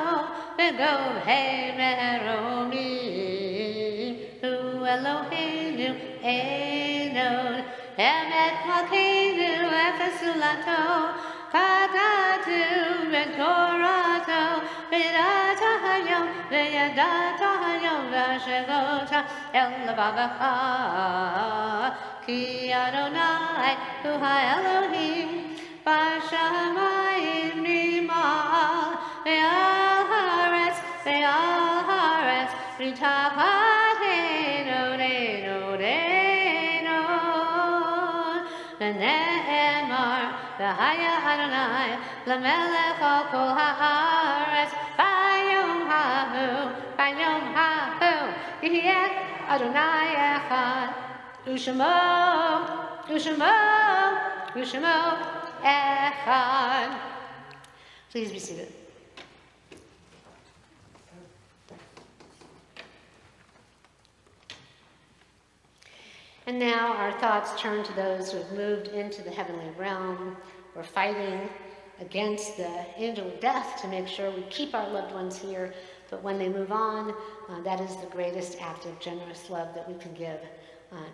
בגובהי מרומי. הוא אלוהינו אינו, אמת מלכנו אפס זולתו, כתוב בתורתו, וידעת היום, וידעת היום, והשבות אל לבבך. כי אדוני הוא האלוהים בשמיים ממעל, ועל הארץ, ועל הארץ, מתחת עינו, עינו, עינו. ונאמר, והיה אדוני למלך על כל הארץ, ביום ההוא, ביום ההוא, יהיה אדוני אחד, ושמו, ושמו, ושמו echad. Please be seated. And now our thoughts turn to those who have moved into the heavenly realm. We're fighting against the angel of death to make sure we keep our loved ones here, but when they move on, that is the greatest act of generous love that we can give,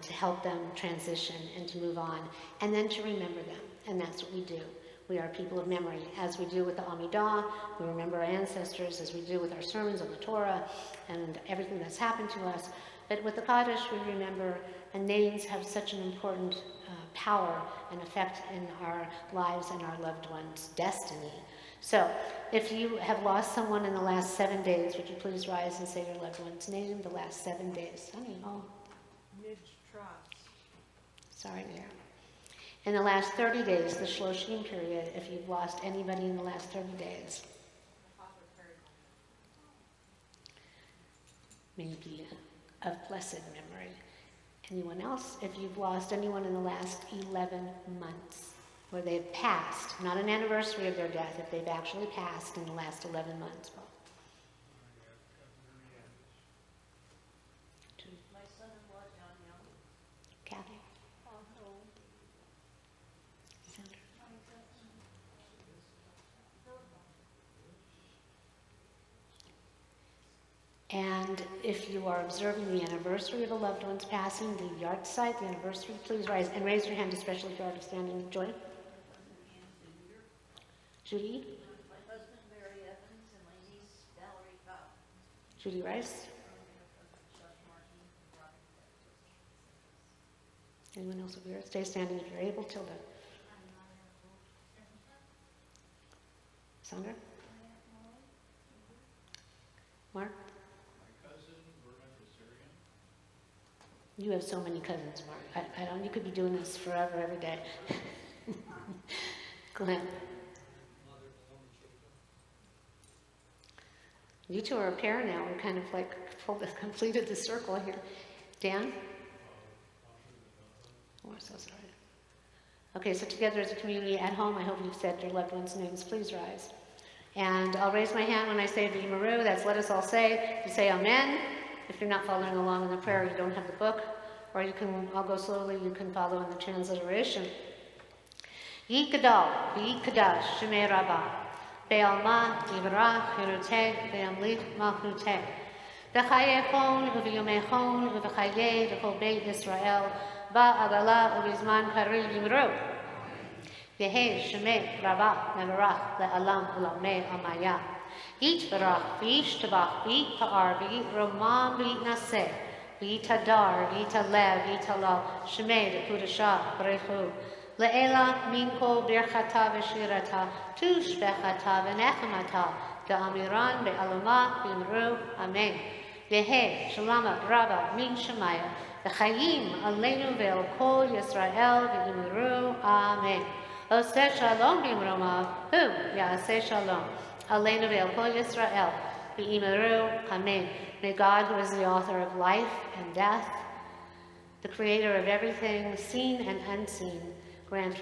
to help them transition and to move on, and then to remember them. And that's what we do. We are people of memory. As we do with the Amidah, we remember our ancestors, as we do with our sermons on the Torah and everything that's happened to us. But with the Kaddish, we remember, and names have such an important power and effect in our lives and our loved ones' destiny. So, if you have lost someone in the last 7 days, would you please rise and say your loved one's name the last 7 days? Honey, oh. Midge Trotz. Sorry, dear. In the last 30 days, the Shloshim period, if you've lost anybody in the last 30 days. Maybe of blessed memory. Anyone else? If you've lost anyone in the last 11 months, where they've passed, not an anniversary of their death, if they've actually passed in the last 11 months. My son-in-law, John Young. Kathy? Sandra? And if you are observing the anniversary of a loved one's passing, the yard site, the anniversary, please rise and raise your hand, especially if you are standing. Joy? Judy? My husband, Barry Evans, and my niece, Valerie Cobb. Judy Rice? Anyone else over here? Stay standing if you're able. Tilda? Sandra? Mark? You have so many cousins, Mark. I don't. You could be doing this forever, every day. Glenn. You two are a pair now. We're kind of like completed the circle here. Dan? Oh, we're so sorry. Okay, so together as a community at home, I hope you've said your loved ones' names. Please rise. And I'll raise my hand when I say V'yimaru. That's let us all say. You say Amen. If you're not following along in the prayer, you don't have the book, or you can, I'll go slowly, you can follow in the transliteration. Yikadal, v'yikadash, shemei rabbah, be'alma, yivarach, yiruteh, be'amlit, malchuteh, v'chayechon, v'yomechon, v'chayeh, v'chol beit Yisrael, ba'agala, u'bizman kari yimru. V'hei shemei rabbah, nevarach, le'alam, u'lamei amaya. Eat barach, v'ish tabach, v'it pa'ar, v'it romam, v'it naseh, v'it hadar, v'it alev, v'it halal, shemei dekudashah, brechu, le'ela minko birchata v'shirata, tushbechata v'nechemata, da'amiran be'alama v'imru, amen. V'hei shalama rabba min shemaya, v'chayim aleinu ve'el kol Yisrael v'imru, amen. Oseh shalom b'imromav, hu ya'aseh shalom. Aleinu ve'el kol Yisrael, v'imeru, amen. May God, who is the author of life and death, the creator of everything, seen and unseen, grant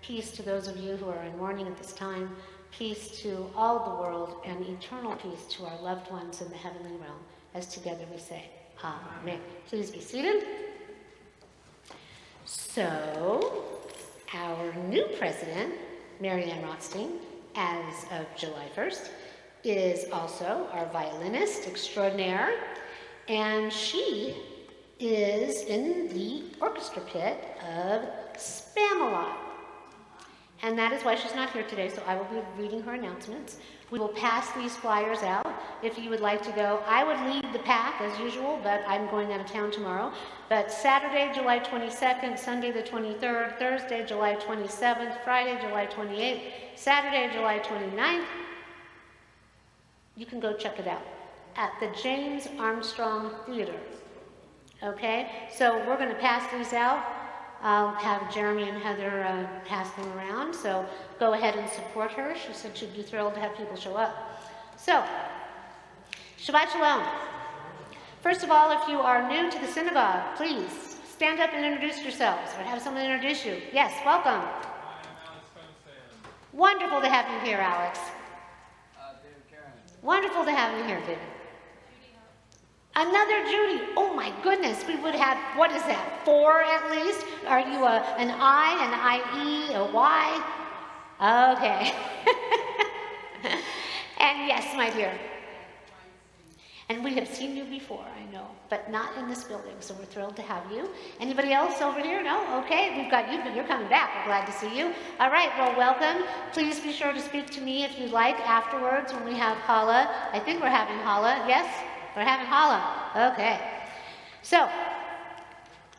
peace to those of you who are in mourning at this time, peace to all the world, and eternal peace to our loved ones in the heavenly realm, as together we say, amen. Please be seated. So, our new president, Marianne Rothstein, as of July 1st, is also our violinist extraordinaire, and she is in the orchestra pit of Spamalot. And that is why she's not here today, so I will be reading her announcements. We will pass these flyers out if you would like to go. I would lead the pack as usual, but I'm going out of town tomorrow. But Saturday, July 22nd, Sunday the 23rd, Thursday, July 27th, Friday, July 28th, Saturday, July 29th, you can go check it out at the James Armstrong Theater. Okay, so we're going to pass these out. I'll have Jeremy and Heather pass them around, so go ahead and support her. She said she'd be thrilled to have people show up. So, Shabbat Shalom. First of all, if you are new to the synagogue, please stand up and introduce yourselves, or have someone introduce you. Yes, welcome. Hi, I'm Alex Fenstein. Wonderful to have you here, Alex. David Karen. Wonderful to have you here, David. Another Judy. Oh my goodness, we would have, what is that, 4 at least? Are you an I, an IE, a Y? Okay. And yes, my dear. And we have seen you before, I know, but not in this building, so we're thrilled to have you. Anybody else over here? No? Okay, we've got you, but you're coming back. We're glad to see you. All right, well, welcome. Please be sure to speak to me if you'd like afterwards when we have challah. I think we're having challah. Yes? We're having challah. Okay. So,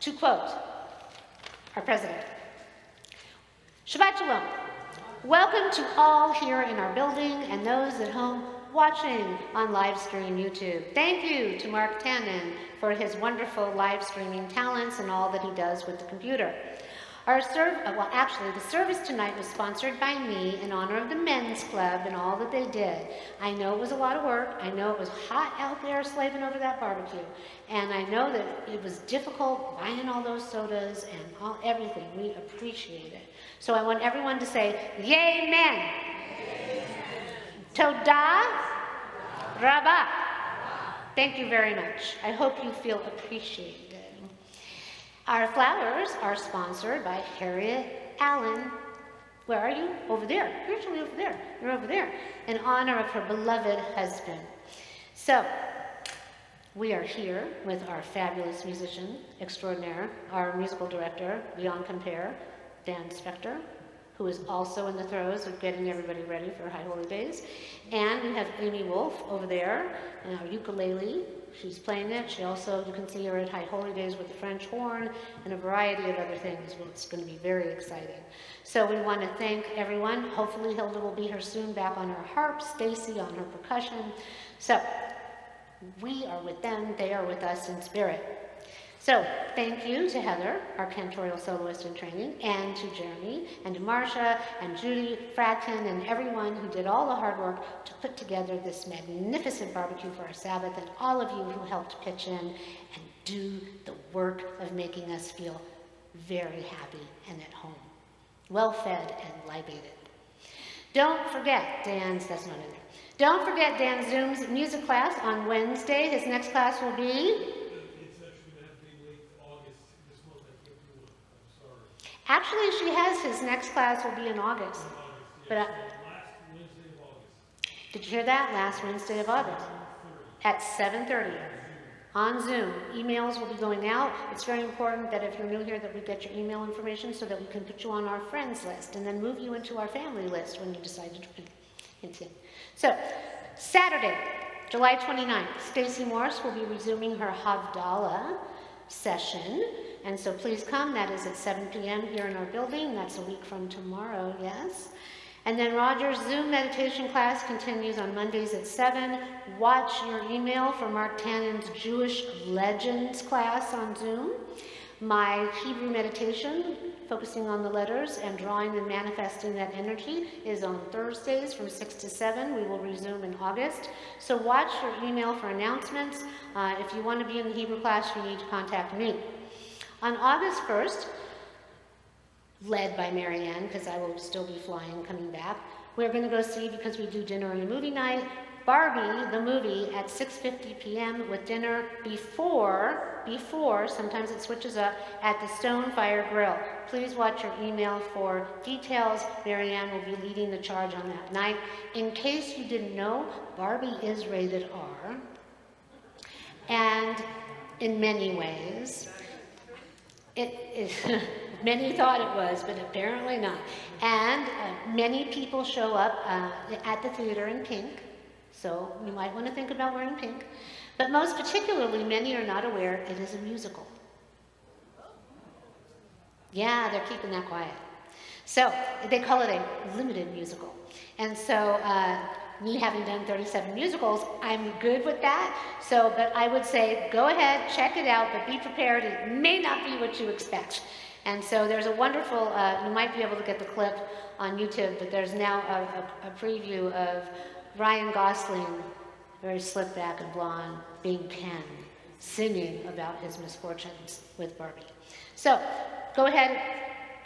to quote our president, Shabbat Shalom. Welcome to all here in our building and those at home watching on live stream YouTube. Thank you to Mark Tannen for his wonderful live streaming talents and all that he does with the computer. The service tonight was sponsored by me in honor of the men's club and all that they did. I know it was a lot of work. I know it was hot out there slaving over that barbecue. And I know that it was difficult buying all those sodas and everything. We appreciate it. So I want everyone to say, Yay, men! Todah Rabbah. Thank you very much. I hope you feel appreciated. Our flowers are sponsored by Harriet Allen. Where are you? Over there. You're actually over there. You're over there. In honor of her beloved husband. So, we are here with our fabulous musician extraordinaire, our musical director, beyond compare, Dan Spector, who is also in the throes of getting everybody ready for High Holy Days. And we have Amy Wolf over there, and our ukulele. She's playing it. She also, you can see her at High Holy Days with the French horn and a variety of other things. Well, it's going to be very exciting. So we want to thank everyone. Hopefully Hilda will be here soon, back on her harp, Stacy on her percussion. So we are with them. They are with us in spirit. So thank you to Heather, our cantorial soloist in training, and to Jeremy, and to Marcia, and Judy Fratton, and everyone who did all the hard work to put together this magnificent barbecue for our Sabbath, and all of you who helped pitch in and do the work of making us feel very happy and at home, well-fed and libated. Don't forget Dan's, that's not in there. Don't forget Dan Zoom's music class on Wednesday. His next class will be? Actually, she has his next class will be in August. But last Wednesday of August. did you hear that? Last Wednesday of August at 7:30 on Zoom. Emails will be going out. It's very important that if you're new here that we get your email information so that we can put you on our friends list and then move you into our family list when you decide to join. So, Saturday, July 29th, Stacy Morse will be resuming her Havdalah session. And so please come. That is at 7 p.m. here in our building. That's a week from tomorrow, yes. And then Roger's Zoom meditation class continues on Mondays at 7. Watch your email for Mark Tannen's Jewish Legends class on Zoom. My Hebrew meditation, focusing on the letters and drawing and manifesting that energy, is on Thursdays from 6 to 7. We will resume in August. So watch your email for announcements. If you want to be in the Hebrew class, you need to contact me. On August 1st, led by Marianne, because I will still be flying coming back, we're going to go see, because we do dinner and a movie night, Barbie, the movie, at 6:50 p.m. with dinner before, sometimes it switches up, at the Stonefire Grill. Please watch your email for details. Marianne will be leading the charge on that night. In case you didn't know, Barbie is rated R. And in many ways, many thought it was, but apparently not. And many people show up at the theater in pink, so you might want to think about wearing pink. But most particularly, many are not aware it is a musical. Yeah, they're keeping that quiet. So they call it a limited musical. And so me having done 37 musicals, I'm good with that. So, but I would say, go ahead, check it out, but be prepared. It may not be what you expect. And so there's a wonderful, you might be able to get the clip on YouTube, but there's now a preview of Ryan Gosling, very slick back and blonde, being Ken, singing about his misfortunes with Barbie. So go ahead,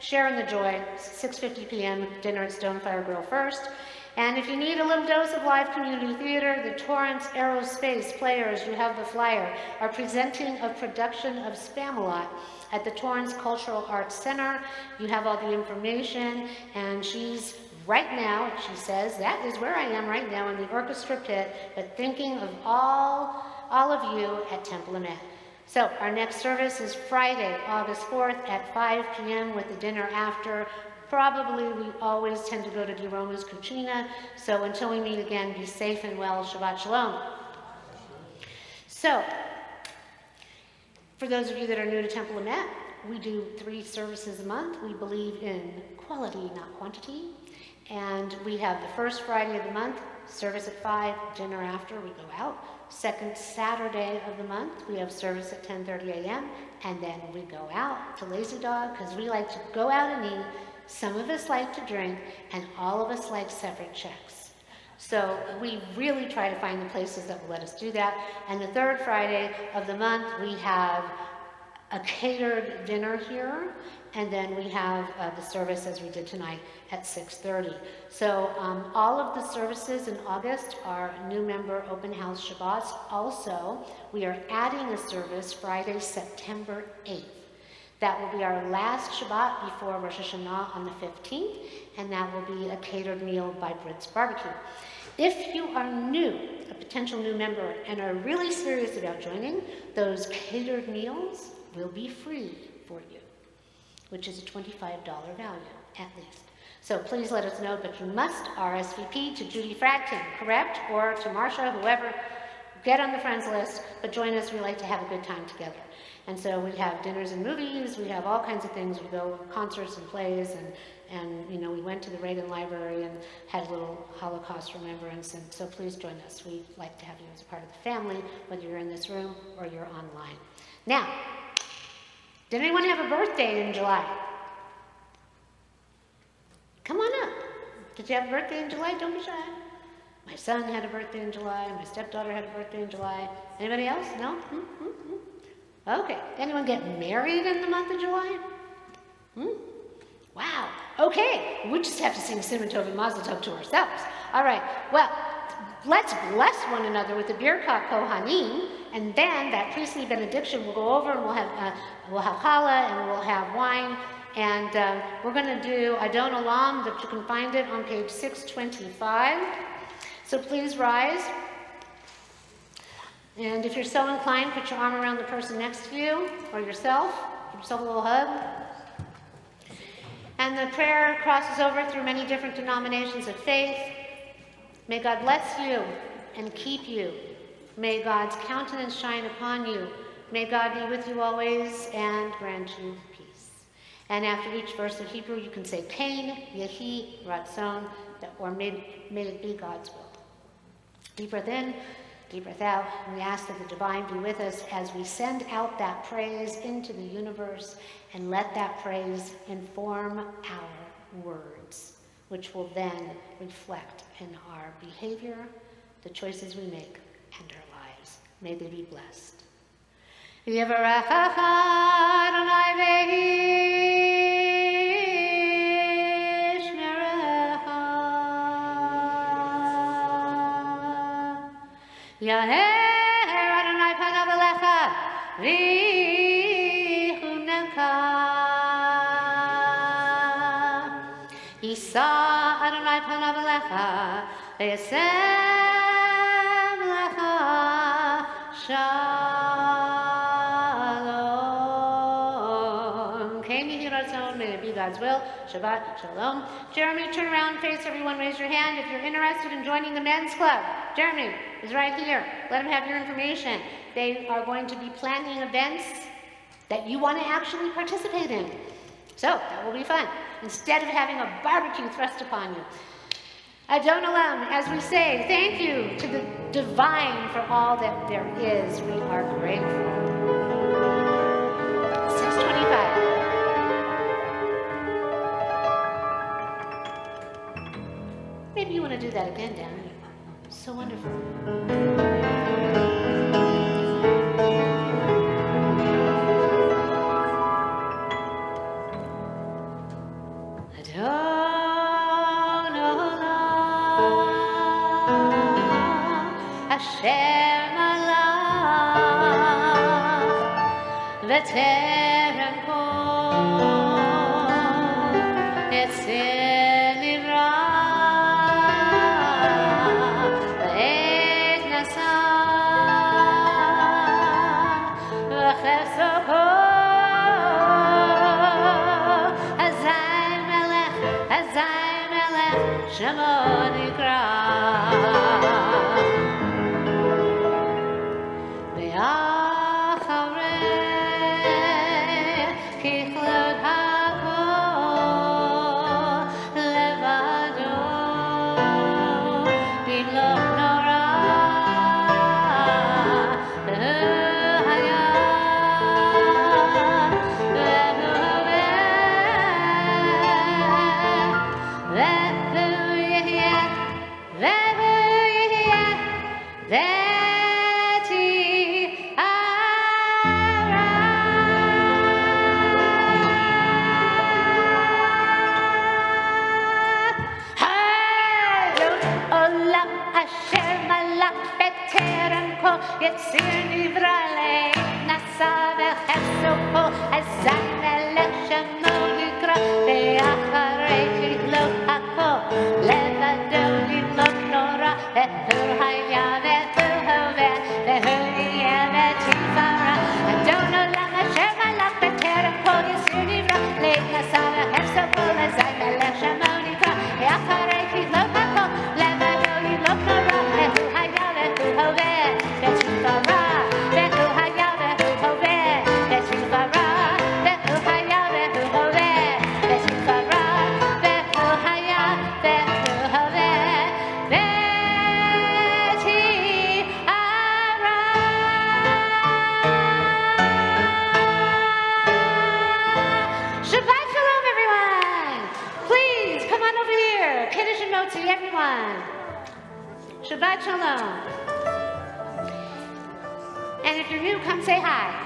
share in the joy, 6:50 p.m., dinner at Stonefire Grill first. And if you need a little dose of live community theater, the Torrance Aerospace Players, you have the flyer, are presenting a production of Spamalot at the Torrance Cultural Arts Center. You have all the information, and she's right now, she says, that is where I am right now in the orchestra pit, but thinking of all of you at Temple Emet. So our next service is Friday, August 4th at 5 p.m. with the dinner after. Probably we always tend to go to Di Roma's Cucina, so until we meet again, be safe and well. Shabbat Shalom. So, for those of you that are new to Temple Emet, we do 3 services a month. We believe in quality, not quantity. And we have the first Friday of the month, service at 5, dinner after, we go out. Second Saturday of the month, we have service at 10:30 a.m. And then we go out to Lazy Dog, because we like to go out and eat. Some of us like to drink, and all of us like separate checks. So we really try to find the places that will let us do that. And the third Friday of the month, we have a catered dinner here, and then we have the service as we did tonight at 6:30. So all of the services in August are new member open house Shabbats. Also, we are adding a service Friday, September 8th. That will be our last Shabbat before Rosh Hashanah on the 15th, and that will be a catered meal by Brit's Barbecue. If you are new, a potential new member, and are really serious about joining, those catered meals will be free for you, which is a $25 value, at least. So please let us know, but you must RSVP to Judy Fracton, correct? Or to Marcia, whoever. Get on the friends list, but join us. We like to have a good time together. And so we have dinners and movies, we have all kinds of things. We go concerts and plays, and you know, we went to the Reagan Library and had a little Holocaust remembrance, and so please join us. We'd like to have you as a part of the family, whether you're in this room or you're online. Now, did anyone have a birthday in July? Come on up. Did you have a birthday in July? Don't be shy. My son had a birthday in July, my stepdaughter had a birthday in July. Anybody else? No? Okay. Anyone get married in the month of July? Wow. Okay. We just have to sing Simon Tov and Mazel Tov to ourselves. All right. Well, let's bless one another with the Birkat Kohanim, and then that priestly benediction will go over, and we'll have challah, and we'll have wine, and we're going to do Adon Olam, that you can find it on page 625. So please rise. And if you're so inclined, put your arm around the person next to you, or yourself. Give yourself a little hug. And the prayer crosses over through many different denominations of faith. May God bless you and keep you. May God's countenance shine upon you. May God be with you always and grant you peace. And after each verse of Hebrew, you can say Kain, Yehi, Ratzon, or may it be God's will. Deep breath in, deep breath out. And we ask that the divine be with us as we send out that praise into the universe, and let that praise inform our words, which will then reflect in our behavior, the choices we make, and our lives. May they be blessed. Yevarechecha Adonai v'yishmerecha. Yaher Adonai panav elecha v'chuneka. Yisa Adonai panav elecha v'yasem lecha shalom. Came to Ratzon, may it be God's will. Shabbat shalom. Jeremy, turn around, face everyone, raise your hand if you're interested in joining the men's club. Jeremy is right here. Let him have your information. They are going to be planning events that you want to actually participate in. So that will be fun. Instead of having a barbecue thrust upon you. Adon Olam, as we say, thank you to the divine for all that there is. We are grateful. 6:25. Maybe you want to do that again, Dan. So wonderful. Adon Olam, Asher Malach, V'terem kol Yetzir Nivra, V'et Nasa, V'cheso kol Hazai Melech Shemo Nikra. Yetzir nivra nasa v'cheso kol hazai melech shemo nikra ve'acharei chilot hakol levado yimlok nora ve'hu haya ve'hu hoveh ve'hu yeh ve'tifara Adon Olam asher malach b'terem kol yetzir nivra nasa v'cheso kol hazai melech shemo nikra ve'acharei chilot hakol levado yimlok nora ve'hu haya ve'hu hoveh Everyone, Shabbat Shalom. And if you're new, come say hi.